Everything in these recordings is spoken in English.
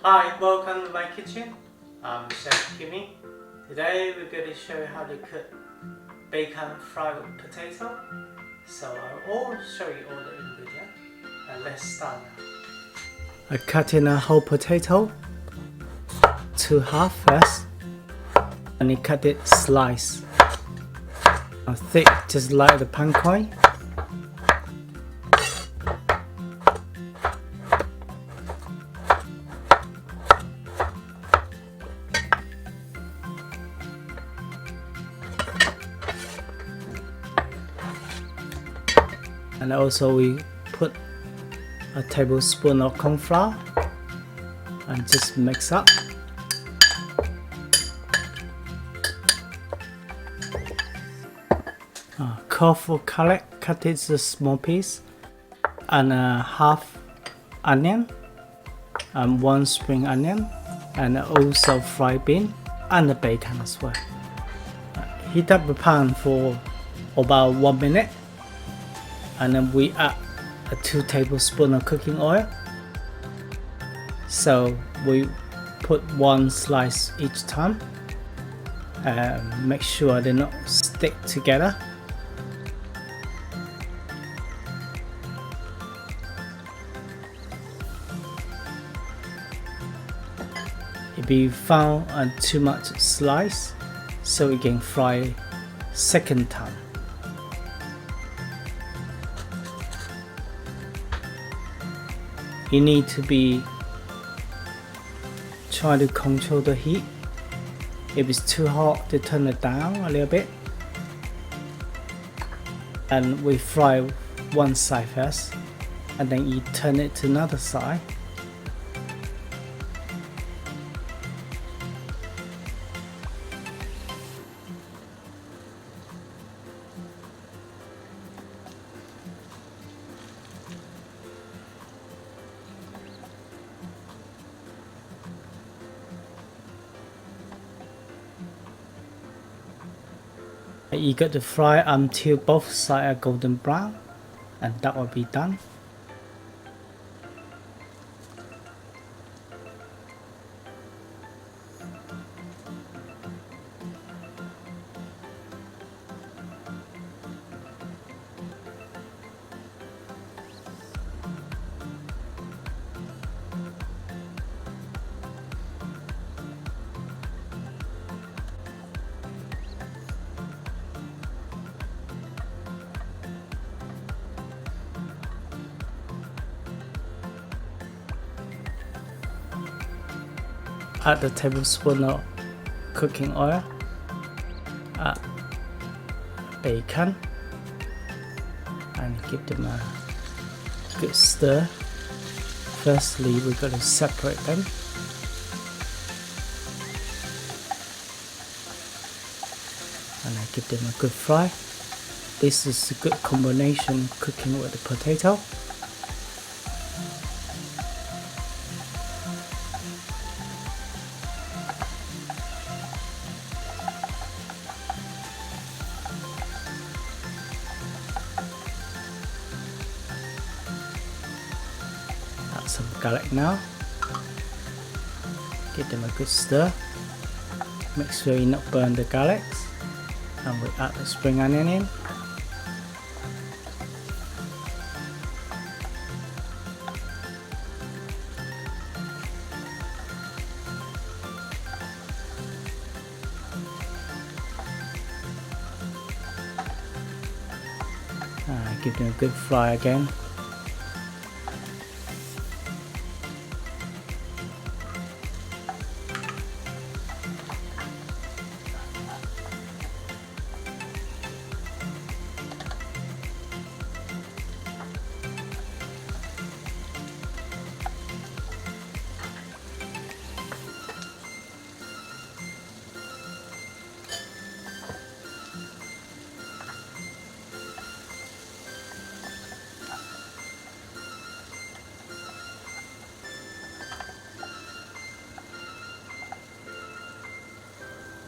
Hi, welcome to my kitchen. I'm Chef Kimmy. Today we're going to show you how to cook bacon fried with potato. So I'll show you all the ingredients. And let's start now. I cut in a whole potato to half first, and I cut it slice. Thick, just like the pancake. And also we put a tablespoon of cornflour and just mix up. Clove garlic, cut it a small piece, and half onion, and 1 spring onion, and also fried bean and the bacon as well. Heat up the pan for about 1 minute, and then we add 2 tablespoons of cooking oil. So we put 1 slice each time, and make sure they not stick together. If you found too much slice, so we can fry second time. You need to be trying to control the heat. If it's too hot, to turn it down a little bit. And we fry one side first, and then you turn it to another side. You got to fry until both sides are golden brown, and that will be done. Add a tablespoon of cooking oil, add bacon, and give them a good stir. Firstly, we're going to separate them. And I give them a good fry. This is a good combination cooking with the potato. Add some garlic now. Give them a good stir. Make sure you not burn the garlics. And we add the spring onion in. Give them a good fry again.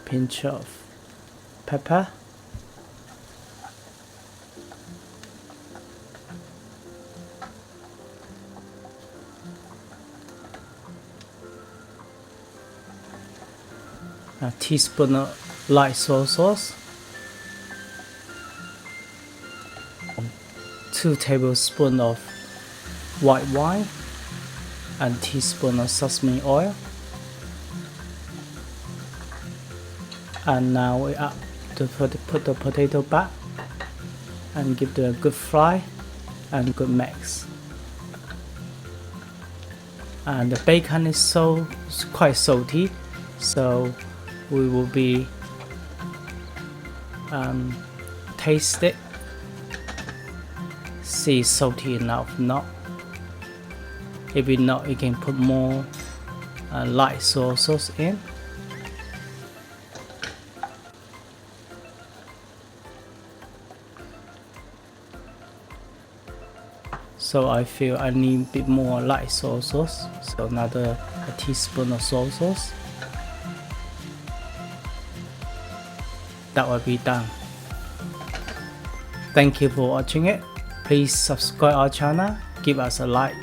Pinch of pepper, a teaspoon of light soy sauce, 2 tablespoons of white wine, and teaspoon of sesame oil. And now we put the potato back and give it a good fry and good mix. And the bacon is quite salty, so we will be taste it, see it's salty enough or not. If it's not, you can put more light soy sauce in. So I feel I need a bit more light soy sauce, so another teaspoon of soy sauce. That will be done. Thank you for watching it. Please subscribe our channel, give us a like.